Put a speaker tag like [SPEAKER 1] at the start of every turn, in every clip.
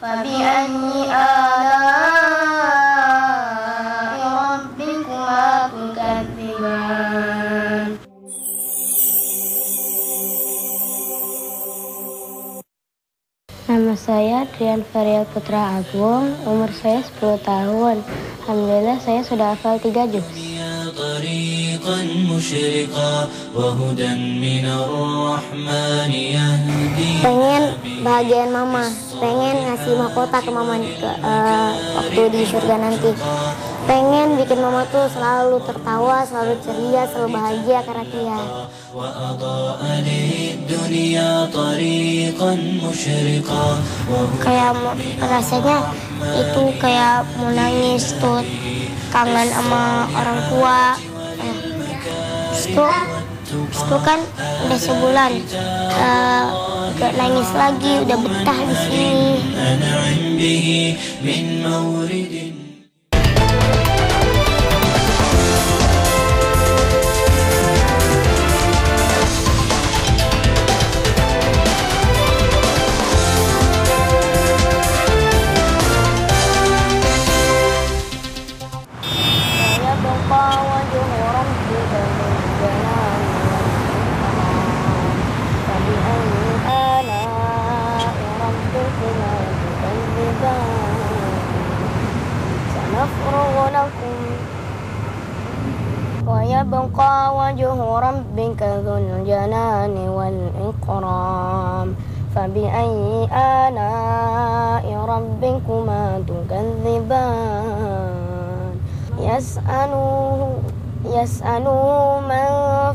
[SPEAKER 1] فبأي آلاء ربكما تكذبان.
[SPEAKER 2] Nama saya Drian Varial Putra Agung, umur saya 10 tahun. Alhamdulillah saya sudah hafal 3 juz. Pengen bahagiain mama, pengen ngasih mahkota ke mama waktu di surga nanti. Pengen bikin mama tuh selalu tertawa, selalu ceria, selalu bahagia karena dia. Kayak rasanya itu kayak mau nangis tuh, kangen sama orang tua. Itu kan udah sebulan gak nangis lagi, udah betah di sini. ويبقى وجه ربك ذو الجلال والإكرام فبأي آلاء ربكما تكذبان يسأله من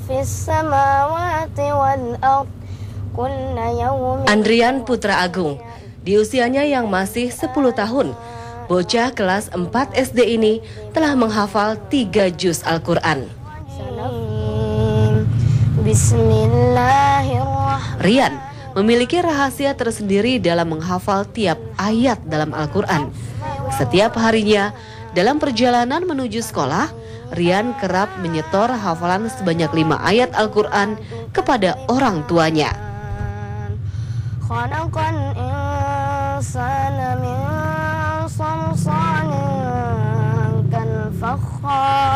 [SPEAKER 2] في السماوات والأرض كل يوم.
[SPEAKER 3] Andrian Putra Agung, di usianya yang masih 10 tahun, bocah kelas 4 SD ini telah menghafal 3 juz Al-Quran. Rian memiliki rahasia tersendiri dalam menghafal tiap ayat dalam Al-Quran. Setiap harinya, dalam perjalanan menuju sekolah, Rian kerap menyetor hafalan sebanyak 5 ayat Al-Quran kepada orang tuanya.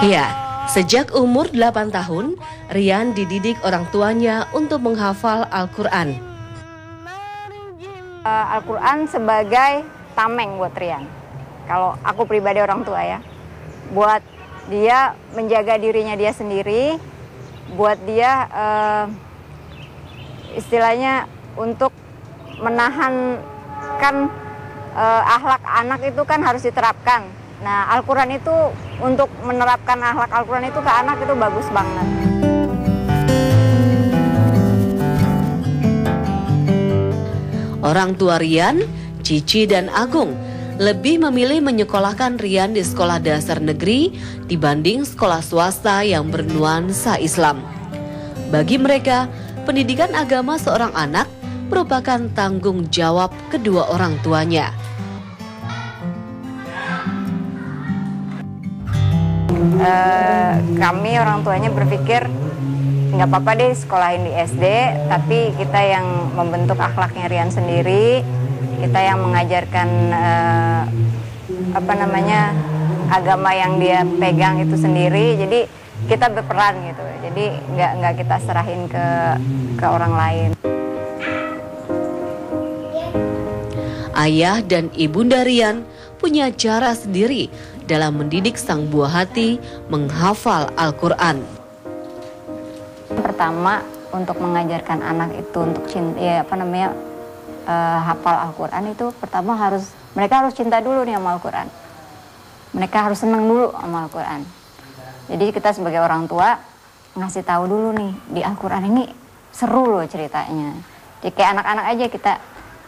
[SPEAKER 3] Ya, sejak umur 8 tahun, Rian dididik orang tuanya untuk menghafal Al-Quran.
[SPEAKER 4] Al-Quran sebagai tameng buat Rian. Kalau aku pribadi orang tua ya, buat dia menjaga dirinya dia sendiri, buat dia istilahnya untuk menahan kan akhlak anak itu kan harus diterapkan. Nah, Al-Quran itu untuk menerapkan akhlak Al-Quran itu ke anak itu bagus banget.
[SPEAKER 3] Orang tua Rian, Cici dan Agung lebih memilih menyekolahkan Rian di sekolah dasar negeri dibanding sekolah swasta yang bernuansa Islam. Bagi mereka, pendidikan agama seorang anak merupakan tanggung jawab kedua orang tuanya.
[SPEAKER 4] Kami orang tuanya berpikir nggak apa-apa deh sekolahin di SD, tapi kita yang membentuk akhlaknya Rian sendiri, kita yang mengajarkan agama yang dia pegang itu sendiri, jadi kita berperan gitu, jadi nggak kita serahin ke orang lain.
[SPEAKER 3] Ayah dan ibunda Rian punya cara sendiri dalam mendidik sang buah hati menghafal Al-Quran.
[SPEAKER 4] Pertama, untuk mengajarkan anak itu untuk hafal Al-Quran itu pertama mereka harus cinta dulu nih sama Al-Quran. Mereka harus senang dulu sama Al-Quran. Jadi kita sebagai orang tua ngasih tahu dulu nih, di Al-Quran ini seru loh ceritanya. Jadi kayak anak-anak aja kita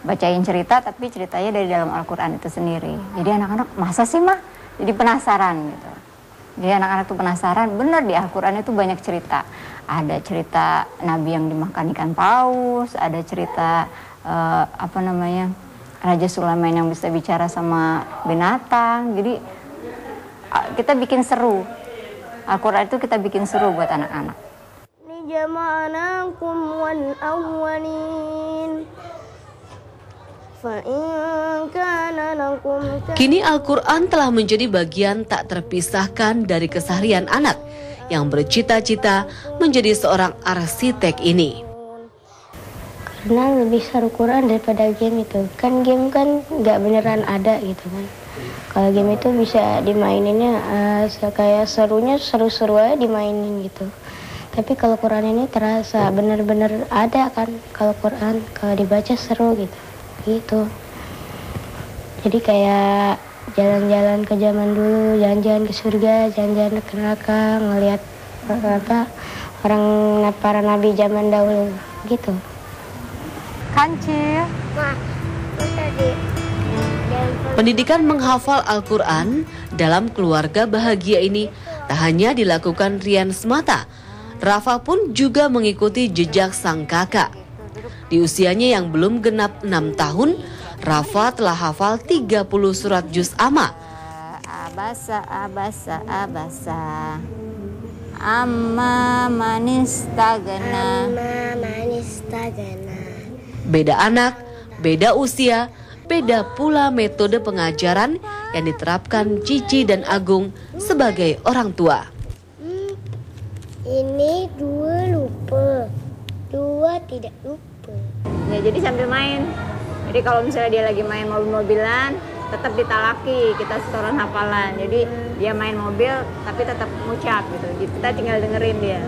[SPEAKER 4] bacain cerita, tapi ceritanya dari dalam Al-Quran itu sendiri. Jadi anak-anak masa sih mah? Jadi penasaran gitu. Jadi anak-anak tuh penasaran, bener di Al-Quran itu banyak cerita. Ada cerita Nabi yang dimakan ikan paus, ada cerita Raja Sulaiman yang bisa bicara sama binatang. Jadi kita bikin seru. Al-Quran itu kita bikin seru buat anak-anak.
[SPEAKER 1] Jama'nakum wal awwalin fa in
[SPEAKER 3] Kini Al-Quran telah menjadi bagian tak terpisahkan dari keseharian anak yang bercita-cita menjadi seorang arsitek ini.
[SPEAKER 2] Karena lebih seru Quran daripada game itu. Kan game kan nggak beneran ada gitu kan. Kalau game itu bisa dimaininnya kayak serunya seru-seru aja dimainin gitu. Tapi kalau Quran ini terasa bener-bener ada kan. Kalau Quran kalau dibaca seru gitu. Jadi kayak jalan-jalan ke zaman dulu, jalan-jalan ke surga, jalan-jalan ke neraka, ngelihat orang para nabi zaman dahulu gitu.
[SPEAKER 4] Kancil.
[SPEAKER 3] Pendidikan menghafal Al-Quran dalam keluarga bahagia ini tak hanya dilakukan Rian semata. Rafa pun juga mengikuti jejak sang kakak. Di usianya yang belum genap 6 tahun, Rafa telah hafal 30 surat juz amma.
[SPEAKER 4] Abasa, abasa, abasa. Amma manistagana.
[SPEAKER 3] Beda anak, beda usia, beda pula metode pengajaran yang diterapkan Cici dan Agung sebagai orang tua.
[SPEAKER 2] Ini 2 lupa, 2 tidak lupa.
[SPEAKER 4] Ya, jadi sambil main. Jadi kalau misalnya dia lagi main mobil-mobilan, tetap ditalaki, kita setoran hafalan. Jadi dia main mobil tapi tetap ngucap gitu. Jadi kita tinggal dengerin dia.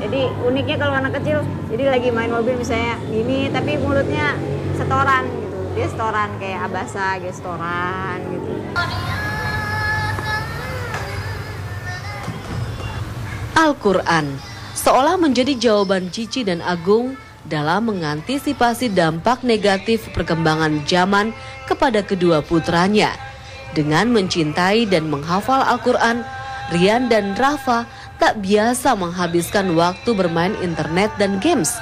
[SPEAKER 4] Jadi uniknya kalau anak kecil, jadi lagi main mobil misalnya gini, tapi mulutnya setoran gitu. Dia setoran kayak abasa, gitu setoran gitu.
[SPEAKER 3] Al-Quran seolah menjadi jawaban Cici dan Agung dalam mengantisipasi dampak negatif perkembangan zaman kepada kedua putranya. Dengan mencintai dan menghafal Al-Quran, Rian dan Rafa tak biasa menghabiskan waktu bermain internet dan games.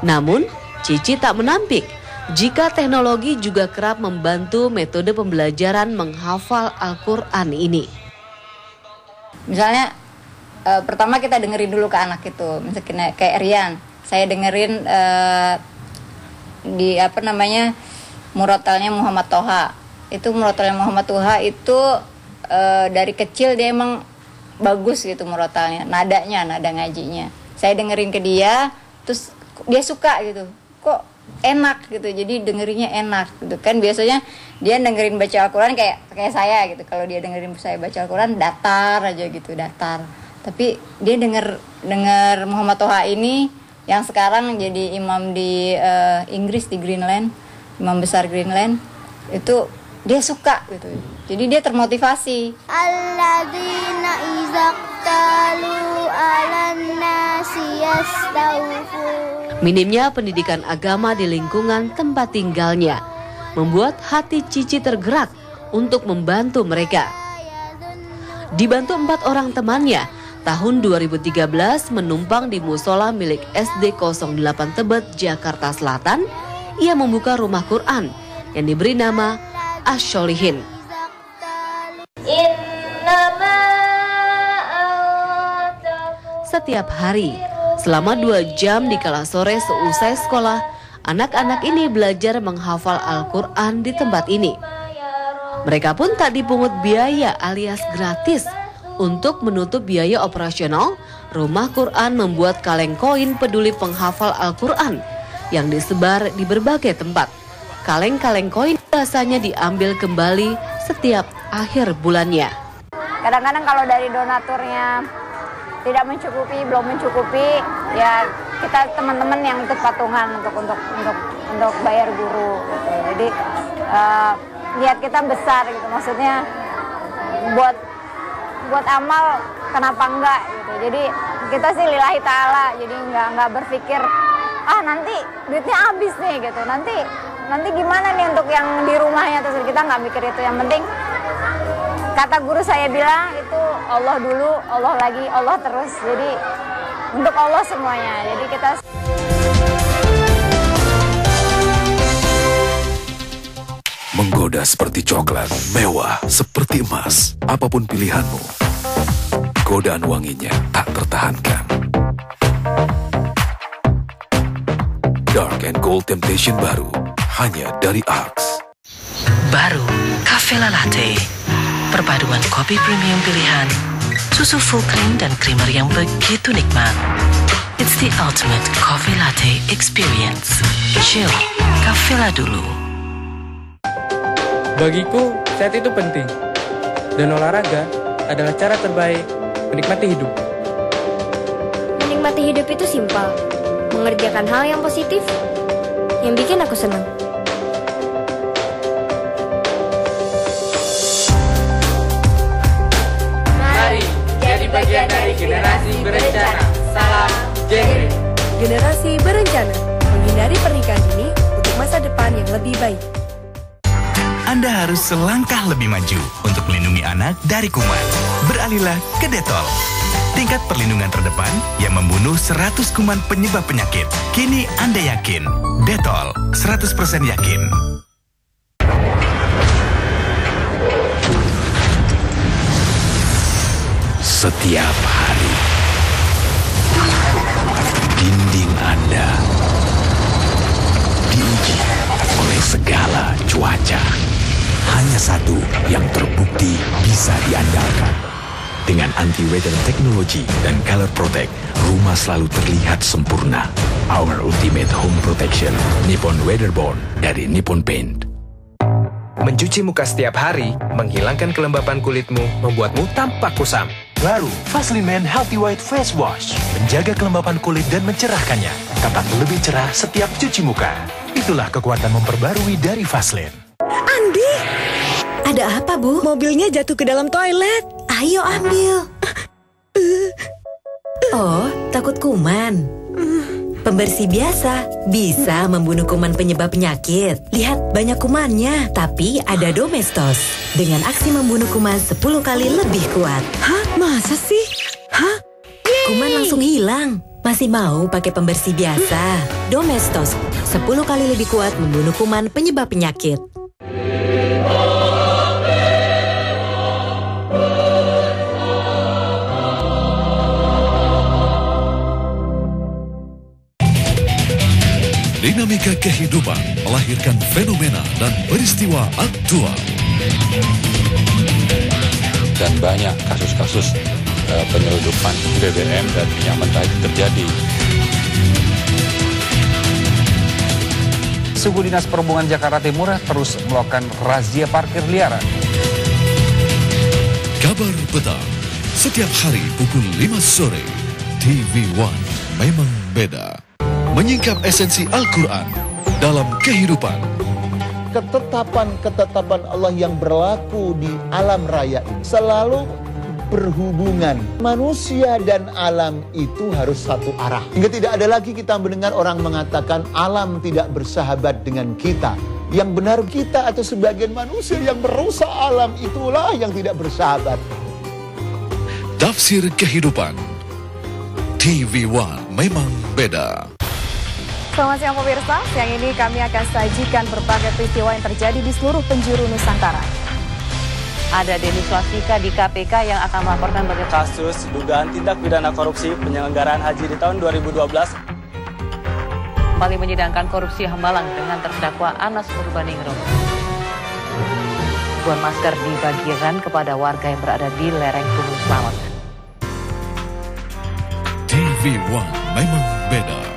[SPEAKER 3] Namun, Cici tak menampik jika teknologi juga kerap membantu metode pembelajaran menghafal Al-Quran ini.
[SPEAKER 4] Misalnya, pertama kita dengerin dulu ke anak itu, misalnya kayak Rian. Saya dengerin di murotalnya Muhammad Toha. Itu murotalnya Muhammad Toha itu dari kecil dia emang bagus gitu murotalnya, nada ngajinya. Saya dengerin ke dia, terus dia suka gitu. Kok enak gitu. Jadi dengerinnya enak gitu kan. Biasanya dia dengerin baca Al-Quran kayak saya gitu. Kalau dia dengerin saya baca Al-Quran datar aja gitu, datar. Tapi dia denger Muhammad Toha ini yang sekarang jadi imam di Inggris, di Greenland, imam besar Greenland, itu dia suka gitu. Jadi dia termotivasi.
[SPEAKER 2] Alladzina izaqtalu 'alan nasi yastawfun.
[SPEAKER 3] Minimnya pendidikan agama di lingkungan tempat tinggalnya membuat hati Cici tergerak untuk membantu mereka. Dibantu 4 orang temannya, tahun 2013 menumpang di musola milik SD 08 Tebet, Jakarta Selatan, ia membuka rumah Quran yang diberi nama Asy-Sholihin. Setiap hari, selama 2 jam di kala sore seusai sekolah, anak-anak ini belajar menghafal Al-Quran di tempat ini. Mereka pun tak dipungut biaya alias gratis. Untuk menutup biaya operasional, rumah Quran membuat kaleng koin peduli penghafal Al-Quran yang disebar di berbagai tempat. Kaleng-kaleng koin biasanya diambil kembali setiap akhir bulannya.
[SPEAKER 4] Kadang-kadang kalau dari donaturnya tidak mencukupi, belum mencukupi, ya kita teman-teman yang ikut patungan untuk bayar guru gitu. Jadi niat kita besar gitu, maksudnya buat amal kenapa enggak gitu. Jadi kita sih lillahi ta'ala, jadi nggak berpikir nanti duitnya habis nih gitu, nanti gimana nih untuk yang di rumahnya, terus kita nggak mikir itu. Yang penting kata guru saya bilang itu Allah dulu, Allah lagi, Allah terus. Jadi untuk Allah semuanya. Jadi kita
[SPEAKER 5] menggoda seperti coklat, mewah seperti emas. Apapun pilihanmu, godaan wanginya tak tertahankan. Dark and Gold Temptation baru, hanya dari Axe.
[SPEAKER 6] Baru Cafela Latte. Perpaduan kopi premium pilihan, susu full cream dan creamer yang begitu nikmat. It's the ultimate coffee latte experience. Chill, Cafela dulu.
[SPEAKER 7] Bagiku, sehat itu penting. Dan olahraga adalah cara terbaik menikmati hidup.
[SPEAKER 2] Menikmati hidup itu simpel. Mengerjakan hal yang positif, yang bikin aku senang.
[SPEAKER 7] Mari jadi bagian dari generasi berencana. Salam Genre.
[SPEAKER 8] Generasi berencana, menghindari pernikahan dini untuk masa depan yang lebih baik.
[SPEAKER 9] Anda harus selangkah lebih maju untuk melindungi anak dari kuman. Beralihlah ke Dettol. Tingkat perlindungan terdepan yang membunuh 100 kuman penyebab penyakit. Kini Anda yakin. Dettol, 100% yakin.
[SPEAKER 5] Setiap hari, dinding Anda diuji oleh segala cuaca. Hanya satu yang terbukti bisa diandalkan. Dengan anti-weather technology dan color protect, rumah selalu terlihat sempurna. Our ultimate home protection, Nippon Weatherborn dari Nippon Paint.
[SPEAKER 10] Mencuci muka setiap hari, menghilangkan kelembapan kulitmu, membuatmu tampak kusam.
[SPEAKER 11] Baru Vaseline Man Healthy White Face Wash menjaga kelembapan kulit dan mencerahkannya. Tampak lebih cerah setiap cuci muka. Itulah kekuatan memperbarui dari Vaseline.
[SPEAKER 8] Andi, ada apa, Bu? Mobilnya jatuh ke dalam toilet. Ayo ambil.
[SPEAKER 12] Oh, takut kuman. Pembersih biasa bisa membunuh kuman penyebab penyakit. Lihat, banyak kumannya, tapi ada Domestos. Dengan aksi membunuh kuman 10 kali lebih kuat.
[SPEAKER 8] Hah? Masa sih? Hah?
[SPEAKER 12] Kuman langsung hilang. Masih mau pakai pembersih biasa? Domestos, 10 kali lebih kuat membunuh kuman penyebab penyakit.
[SPEAKER 5] Dinamika kehidupan melahirkan fenomena dan peristiwa aktual.
[SPEAKER 13] Dan banyak kasus-kasus penyeludupan BBM dan minyak mentah itu terjadi.
[SPEAKER 14] Suku Dinas Perhubungan Jakarta Timur terus melakukan razia parkir liar.
[SPEAKER 5] Kabar petang, setiap hari pukul 5 sore, TV One memang beda. Menyingkap esensi Al-Quran dalam kehidupan.
[SPEAKER 15] Ketetapan-ketetapan Allah yang berlaku di alam raya ini selalu berhubungan. Manusia dan alam itu harus satu arah. Hingga tidak ada lagi kita mendengar orang mengatakan alam tidak bersahabat dengan kita. Yang benar kita atau sebagian manusia yang merusak alam itulah yang tidak bersahabat.
[SPEAKER 5] Tafsir kehidupan. TV One memang beda.
[SPEAKER 8] Selamat siang pemirsa, siang ini kami akan sajikan berbagai peristiwa yang terjadi di seluruh penjuru Nusantara.
[SPEAKER 16] Ada Denny Swastika di KPK yang akan melaporkan bagaimana
[SPEAKER 17] kasus dugaan tindak pidana korupsi penyelenggaraan haji di tahun 2012.
[SPEAKER 16] Kembali menyidangkan korupsi Hambalang dengan terdakwa Anas Urbaningrum. Ribuan masker dibagikan kepada warga yang berada di lereng Gunung Slamet.
[SPEAKER 5] TV One memang beda.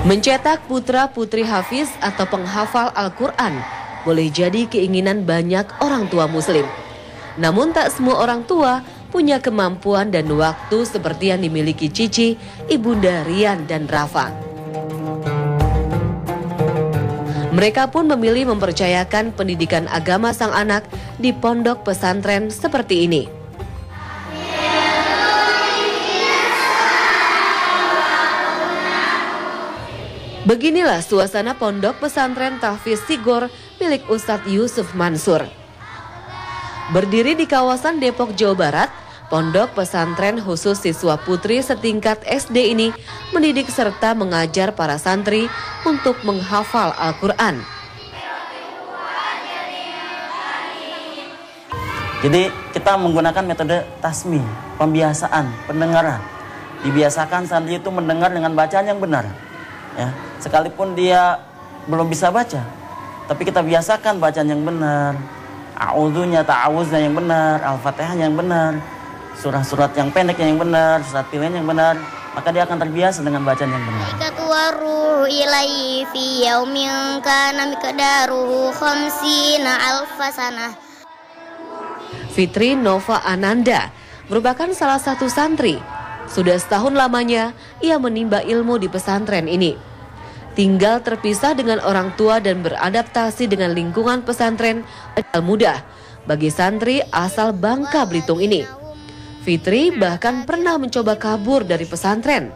[SPEAKER 3] Mencetak putra-putri hafiz atau penghafal Al-Quran boleh jadi keinginan banyak orang tua muslim. Namun tak semua orang tua punya kemampuan dan waktu seperti yang dimiliki Cici, Ibunda Rian dan Rafa. Mereka pun memilih mempercayakan pendidikan agama sang anak di pondok pesantren seperti ini. Beginilah suasana pondok pesantren Tahfiz Sigor milik Ustadz Yusuf Mansur. Berdiri di kawasan Depok, Jawa Barat, pondok pesantren khusus siswa putri setingkat SD ini mendidik serta mengajar para santri untuk menghafal Al-Quran.
[SPEAKER 18] Jadi kita menggunakan metode tasmi, pembiasaan, pendengaran. Dibiasakan santri itu mendengar dengan bacaan yang benar. Ya, sekalipun dia belum bisa baca, tapi kita biasakan bacaan yang benar. A'udzunya, ta'awuznya yang benar, Al-Fatihah yang benar, surat-surat yang pendek yang benar, surat pilihan yang benar, maka dia akan terbiasa dengan bacaan yang benar.
[SPEAKER 2] Waruhu ilaihi fi yaumin kana miqdaruhu khamsina alfa sanah.
[SPEAKER 3] Fitri Nova Ananda merupakan salah satu santri. Sudah setahun lamanya ia menimba ilmu di pesantren ini. Tinggal terpisah dengan orang tua dan beradaptasi dengan lingkungan pesantren adalah mudah bagi santri asal Bangka Belitung ini. Fitri bahkan pernah mencoba kabur dari pesantren.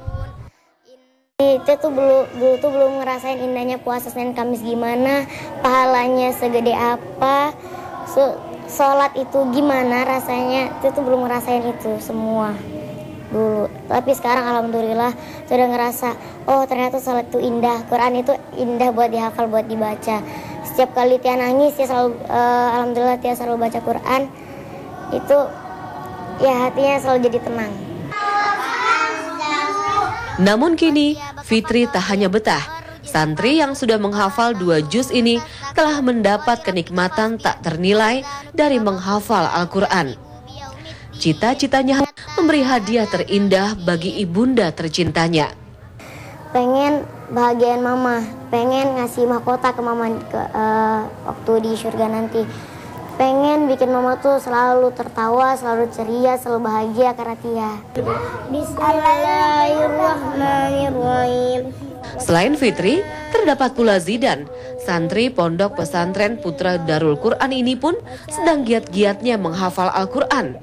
[SPEAKER 2] Itu tuh belum ngerasain indahnya puasa Senin Kamis gimana, pahalanya segede apa, sholat itu gimana rasanya, itu tuh belum ngerasain itu semua dulu. Tapi sekarang alhamdulillah sudah ngerasa, oh ternyata sholat itu indah, Quran itu indah buat dihafal, buat dibaca. Setiap kali Tia nangis, Tia selalu, alhamdulillah Tia selalu baca Quran, itu ya hatinya selalu jadi tenang.
[SPEAKER 3] Namun kini Fitri tak hanya betah. Santri yang sudah menghafal 2 juz ini telah mendapat kenikmatan tak ternilai dari menghafal Al-Quran. Cita-citanya memberi hadiah terindah bagi ibunda tercintanya.
[SPEAKER 2] Pengen bahagiain mama, pengen ngasih mahkota ke mama waktu di surga nanti. Pengen bikin mama tuh selalu tertawa, selalu ceria, selalu bahagia karena Tia. Bismillahirrahmanirrahim.
[SPEAKER 3] Selain Fitri, terdapat pula Zidan. Santri pondok pesantren Putra Darul Quran ini pun sedang giat-giatnya menghafal Al-Quran.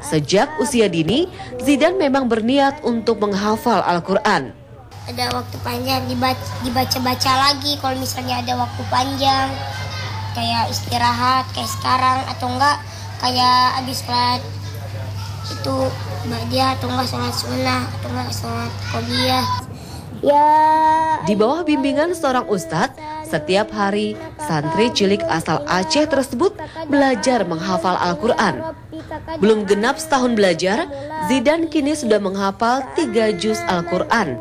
[SPEAKER 3] Sejak usia dini, Zidan memang berniat untuk menghafal Al-Quran.
[SPEAKER 2] Ada waktu panjang dibaca-baca lagi kalau misalnya ada waktu panjang. Kayak istirahat, kayak sekarang, atau enggak kayak habis sholat itu ba'diyah, atau enggak sholat sunnah, atau enggak sholat qobliyah. Ya.
[SPEAKER 3] Di bawah bimbingan seorang ustadz, setiap hari santri cilik asal Aceh tersebut belajar menghafal Al-Quran. Belum genap setahun belajar, Zidan kini sudah menghafal 3 juz Al-Quran.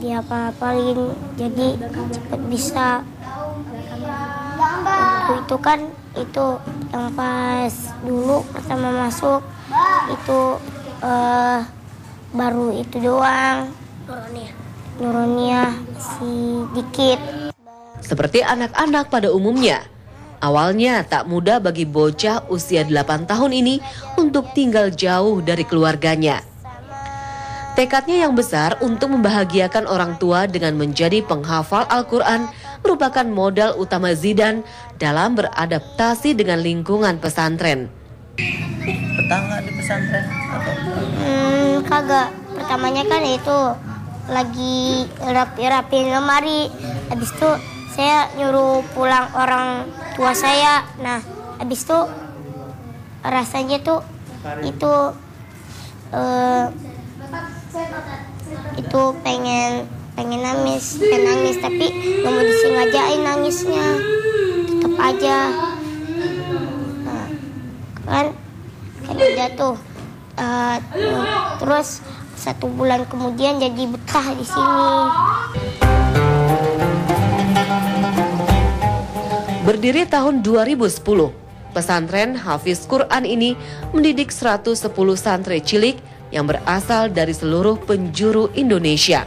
[SPEAKER 2] Dia apa-apalin, jadi cepat bisa. Itu kan itu yang pas dulu pertama masuk itu baru itu doang, Nuroniyah sedikit.
[SPEAKER 3] Seperti anak-anak pada umumnya, awalnya tak mudah bagi bocah usia 8 tahun ini untuk tinggal jauh dari keluarganya. Tekadnya yang besar untuk membahagiakan orang tua dengan menjadi penghafal Al-Quran merupakan modal utama Zidan dalam beradaptasi dengan lingkungan pesantren.
[SPEAKER 18] Betah nggak di pesantren?
[SPEAKER 2] Kagak. Pertamanya kan itu lagi rapi-rapiin lemari. Habis itu saya nyuruh pulang orang tua saya. Nah, habis itu rasanya tuh itu pengen nangis, tapi nggak mau disengajain nangisnya, tetap aja. Nah, kan udah tuh, terus 1 bulan kemudian jadi betah di sini.
[SPEAKER 3] Berdiri tahun 2010, pesantren Hafiz Quran ini mendidik 110 santri cilik yang berasal dari seluruh penjuru Indonesia.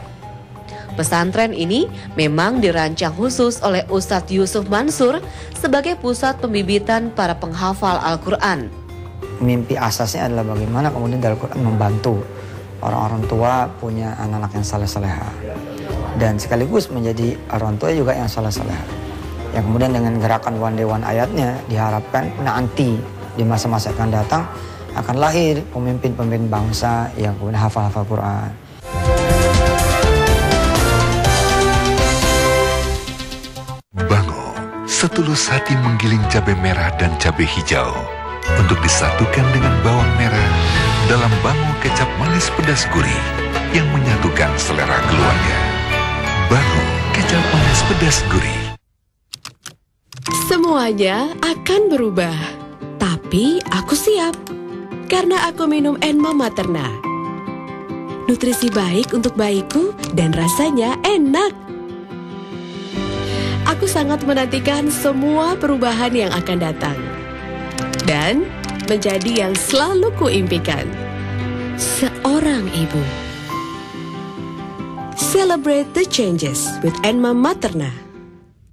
[SPEAKER 3] Pesantren ini memang dirancang khusus oleh Ustadz Yusuf Mansur sebagai pusat pembibitan para penghafal Al-Quran.
[SPEAKER 19] Mimpi asasnya adalah bagaimana kemudian Al-Quran membantu orang-orang tua punya anak-anak yang saleh-saleha. Dan sekaligus menjadi orang tua juga yang saleh-saleha. Yang kemudian dengan gerakan one day one ayatnya diharapkan nanti di masa-masa akan datang akan lahir pemimpin-pemimpin bangsa yang kemudian hafal-hafal Quran.
[SPEAKER 20] Bango, setulus hati menggiling cabai merah dan cabai hijau untuk disatukan dengan bawang merah dalam Bango kecap manis pedas gurih yang menyatukan selera keluarga. Bango, pedas gurih.
[SPEAKER 21] Semuanya akan berubah, tapi aku siap karena aku minum Enma Materna. Nutrisi baik untuk bayiku dan rasanya enak. Aku sangat menantikan semua perubahan yang akan datang dan menjadi yang selalu kuimpikan, seorang ibu. Celebrate the changes with Enma Materna.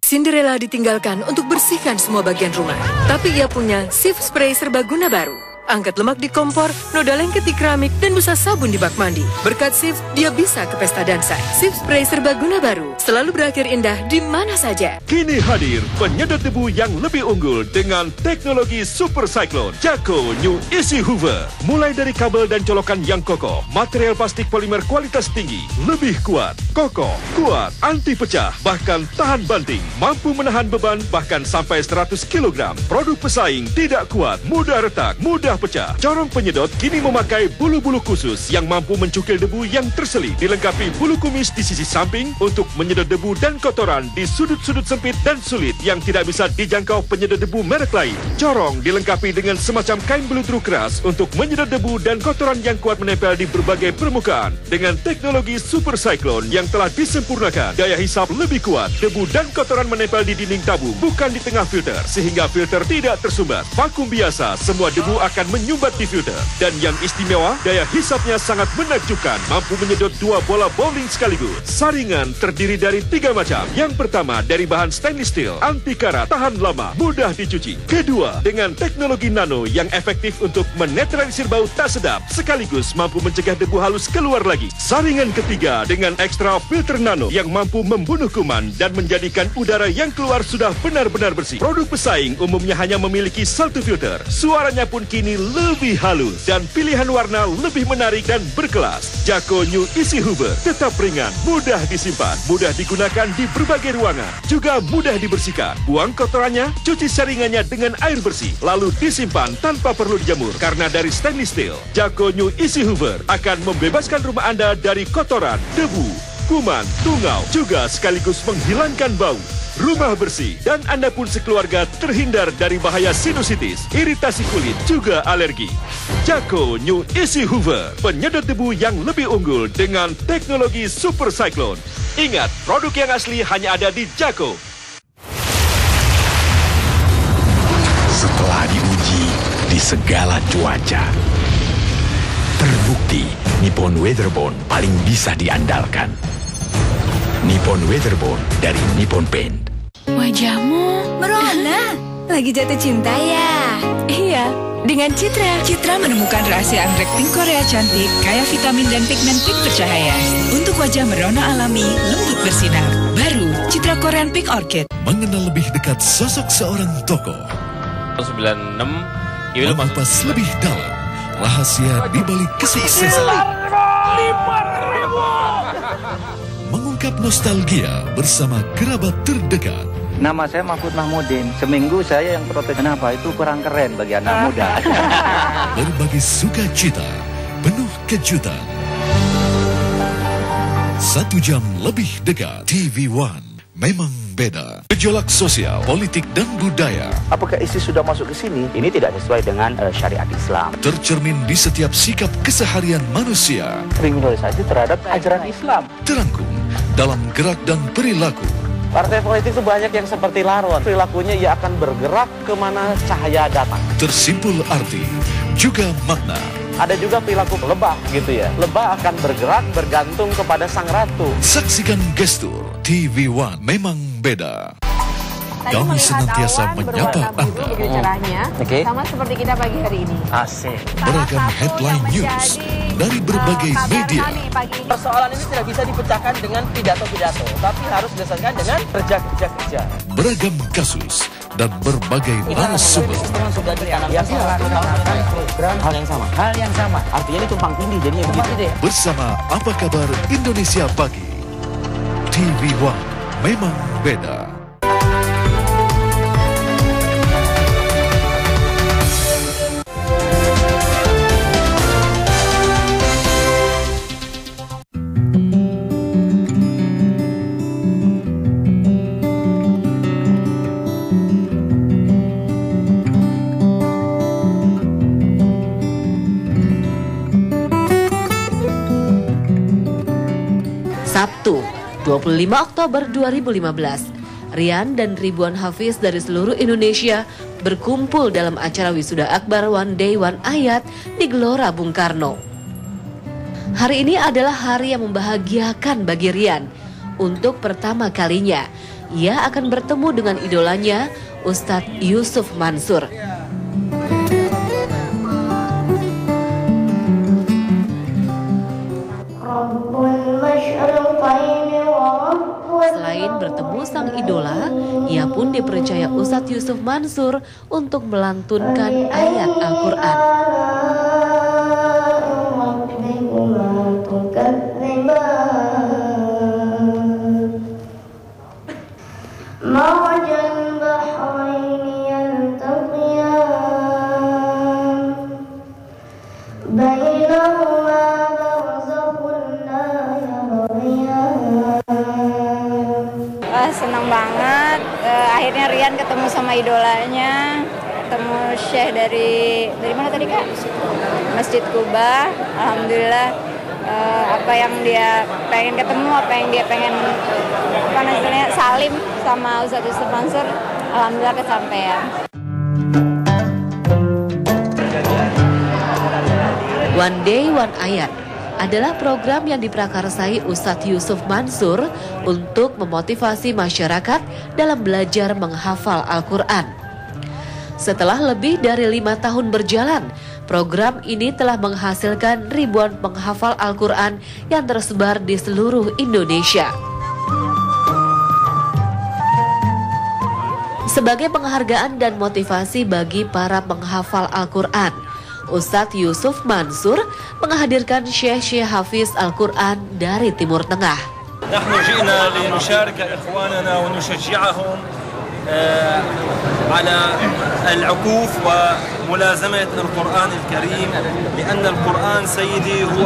[SPEAKER 22] Cinderella ditinggalkan untuk bersihkan semua bagian rumah. Tapi ia punya Cif Spray serbaguna baru. Angkat lemak di kompor, noda lengket di keramik, dan busa sabun di bak mandi. Berkat Cif, dia bisa ke pesta dansa. Cif Spray serbaguna baru selalu berakhir indah di mana saja.
[SPEAKER 23] Kini hadir penyedot debu yang lebih unggul dengan teknologi Super Cyclone Jacko New Easy Hoover. Mulai dari kabel dan colokan yang kokoh, material plastik polimer kualitas tinggi, lebih kuat, kokoh, kuat, anti pecah, bahkan tahan banting, mampu menahan beban bahkan sampai 100 kg. Produk pesaing tidak kuat, mudah retak, mudah pecah. Corong penyedot kini memakai bulu-bulu khusus yang mampu mencukil debu yang terselip, dilengkapi bulu kumis di sisi samping untuk menyedot debu dan kotoran di sudut-sudut sempit dan sulit yang tidak bisa dijangkau penyedot debu merek lain. Corong dilengkapi dengan semacam kain beludru keras untuk menyedot debu dan kotoran yang kuat menempel di berbagai permukaan. Dengan teknologi Super Cyclone yang telah disempurnakan, daya hisap lebih kuat, debu dan kotoran menempel di dinding tabung, bukan di tengah filter, sehingga filter tidak tersumbat. Vakum biasa, semua debu akan menyumbat di filter. Dan yang istimewa, daya hisapnya sangat menakjubkan, mampu menyedot 2 bola bowling sekaligus. Saringan terdiri dari 3 macam. Yang pertama dari bahan stainless steel, anti karat, tahan lama, mudah dicuci. Kedua, dengan teknologi nano yang efektif untuk menetralisir bau tak sedap, sekaligus mampu mencegah debu halus keluar lagi. Saringan ketiga dengan ekstra filter nano yang mampu membunuh kuman dan menjadikan udara yang keluar sudah benar-benar bersih. Produk pesaing umumnya hanya memiliki 1 filter. Suaranya pun kini lebih halus dan pilihan warna lebih menarik dan berkelas. Jacko New Easy Hoover tetap ringan, mudah disimpan, mudah digunakan di berbagai ruangan, juga mudah dibersihkan. Buang kotorannya, cuci saringannya dengan air bersih, lalu disimpan tanpa perlu dijemur. Karena dari stainless steel, Jacko New Easy Hoover akan membebaskan rumah Anda dari kotoran, debu, kuman, tungau, juga sekaligus menghilangkan bau. Rumah bersih dan Anda pun sekeluarga terhindar dari bahaya sinusitis, iritasi kulit, juga alergi. Jacko New Easy Hoover, penyedot debu yang lebih unggul dengan teknologi Super Cyclone. Ingat, produk yang asli hanya ada di Jacko.
[SPEAKER 5] Setelah diuji di segala cuaca, terbukti Nippon Weatherboard paling bisa diandalkan. Nippon Weatherboard dari Nippon Paint.
[SPEAKER 24] Wajahmu merona. Lagi jatuh cinta ya?
[SPEAKER 22] Iya, dengan Citra.
[SPEAKER 24] Citra menemukan rahasia anggrek pink Korea cantik, kaya vitamin dan pigmen pink bercahaya. Untuk wajah merona alami, lembut bersinar. Baru, Citra Korean Pink Orchid.
[SPEAKER 25] Mengenal lebih dekat sosok seorang tokoh.
[SPEAKER 26] 96
[SPEAKER 25] mengupas lebih dalam rahasia di balik kesuksesan. Mengungkap nostalgia bersama kerabat terdekat.
[SPEAKER 27] Nama saya Mahfud Mahmudin. Seminggu saya yang protes, kenapa itu kurang keren bagi anak muda.
[SPEAKER 25] Berbagi sukacita, penuh kejutan. 1 jam lebih dekat. TV One memang beda. Gejolak sosial, politik, dan budaya.
[SPEAKER 28] Apakah isi sudah masuk ke sini? Ini tidak sesuai dengan syariat Islam.
[SPEAKER 25] Tercermin di setiap sikap keseharian manusia.
[SPEAKER 28] Kriminalisasi terhadap ajaran Islam.
[SPEAKER 25] Terangkum dalam gerak dan perilaku.
[SPEAKER 28] Partai politik itu banyak yang seperti laron. Perilakunya ia akan bergerak kemana cahaya datang.
[SPEAKER 25] Tersimpul arti, juga makna.
[SPEAKER 28] Ada juga perilaku lebah gitu ya. Lebah akan bergerak bergantung kepada sang ratu.
[SPEAKER 25] Saksikan gestur. TV One memang beda. Kami senantiasa menyapa Anda.
[SPEAKER 8] Cerahnya, sama seperti kita pagi hari ini.
[SPEAKER 28] Asik.
[SPEAKER 25] Beragam headline news dari berbagai media.
[SPEAKER 28] Persoalan ini tidak bisa dipecahkan dengan pidato-pidato, tapi harus diselesaikan dengan kerja-kerja.
[SPEAKER 25] Beragam kasus dan berbagai narasumber.
[SPEAKER 28] Hal yang sama. Artinya ini tumpang tindih jadinya begitu.
[SPEAKER 25] Bersama Apa Kabar Indonesia Pagi. TV One memang beda.
[SPEAKER 3] Sabtu, 25 Oktober 2015, Rian dan ribuan hafiz dari seluruh Indonesia berkumpul dalam acara Wisuda Akbar One Day One Ayat di Gelora Bung Karno. Hari ini adalah hari yang membahagiakan bagi Rian. Untuk pertama kalinya, ia akan bertemu dengan idolanya, Ustadz Yusuf Mansur. Selain bertemu sang idola, ia pun dipercaya Ustadz Yusuf Mansur untuk melantunkan ayat Al-Quran.
[SPEAKER 1] Senang banget, akhirnya Rian ketemu sama idolanya, ketemu Syekh dari mana tadi Kak? Masjid Kuba. Alhamdulillah apa yang dia pengen ketemu, apa yang dia pengen salim sama Ustadz Yusuf Mansur, alhamdulillah kesampaian.
[SPEAKER 3] One Day One Ayat adalah program yang diprakarsai Ustadz Yusuf Mansur untuk memotivasi masyarakat dalam belajar menghafal Al-Quran. Setelah lebih dari 5 tahun berjalan, program ini telah menghasilkan ribuan penghafal Al-Quran yang tersebar di seluruh Indonesia. Sebagai penghargaan dan motivasi bagi para penghafal Al-Quran, Ustadz Yusuf Mansur menghadirkan Syekh Hafiz Al-Quran dari Timur Tengah.
[SPEAKER 4] نحن جئنا لنشارك إخواننا ونشجعهم على العكوف وملازمة القرآن الكريم لأن القرآن سيدي هو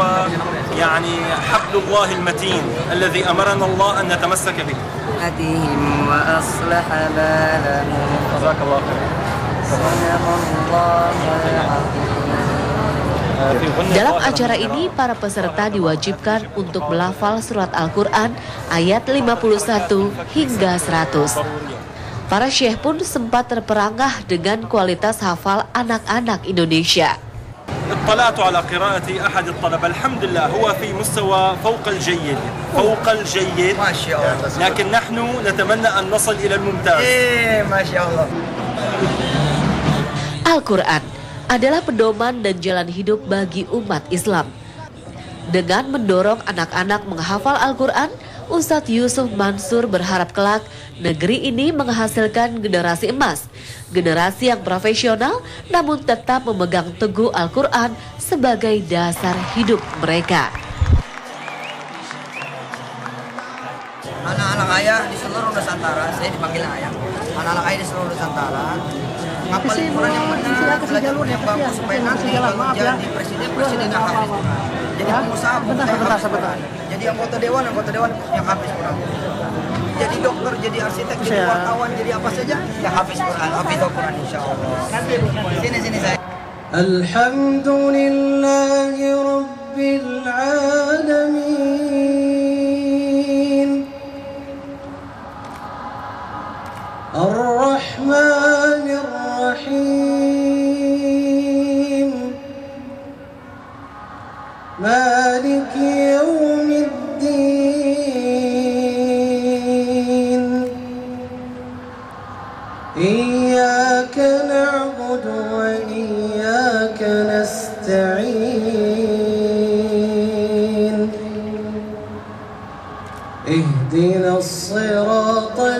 [SPEAKER 4] يعني حبل الله المتين الذي أمرنا الله أن نتمسك به.
[SPEAKER 6] أتيهم وأصلح بالهم.
[SPEAKER 4] جزاك الله خير.
[SPEAKER 3] Dalam acara ini, para peserta diwajibkan untuk melafal surat Al-Quran ayat 51 hingga 100. Para syekh pun sempat terperangah dengan kualitas hafal anak-anak Indonesia.
[SPEAKER 4] اطلعت على قراءة أحد الطلبة الحمد لله هو في مستوى فوق الجيد ما شاء الله لكن نحن نتمنى أن نصل إلى الممتاز
[SPEAKER 6] ما شاء الله.
[SPEAKER 3] Al-Quran adalah pedoman dan jalan hidup bagi umat Islam. Dengan mendorong anak-anak menghafal Al-Quran, Ustadz Yusuf Mansur berharap kelak negeri ini menghasilkan generasi emas, generasi yang profesional namun tetap memegang teguh Al-Quran sebagai dasar hidup mereka.
[SPEAKER 6] Anak-anak ayah di seluruh Nusantara, saya dipanggil ayah. Anak-anak ayah di seluruh Nusantara ngapal Al-Quran yang benar, belajar yang bagus supaya nanti kalau jadi presiden yang hafal Quran. Jadi pengusaha sebentar. Jadi anggota dewan yang hafal Quran. Jadi dokter, jadi arsitek, jadi wartawan, jadi apa saja yang hafal Quran, hafal Quran insyaallah. Sini saya.
[SPEAKER 7] Alhamdulillahi Rabbil Alamin Ar-Rahmanir Rahim Maliki Yawmiddin Iyyaka na'budu wa iyyaka nasta'in Ihdinas siratal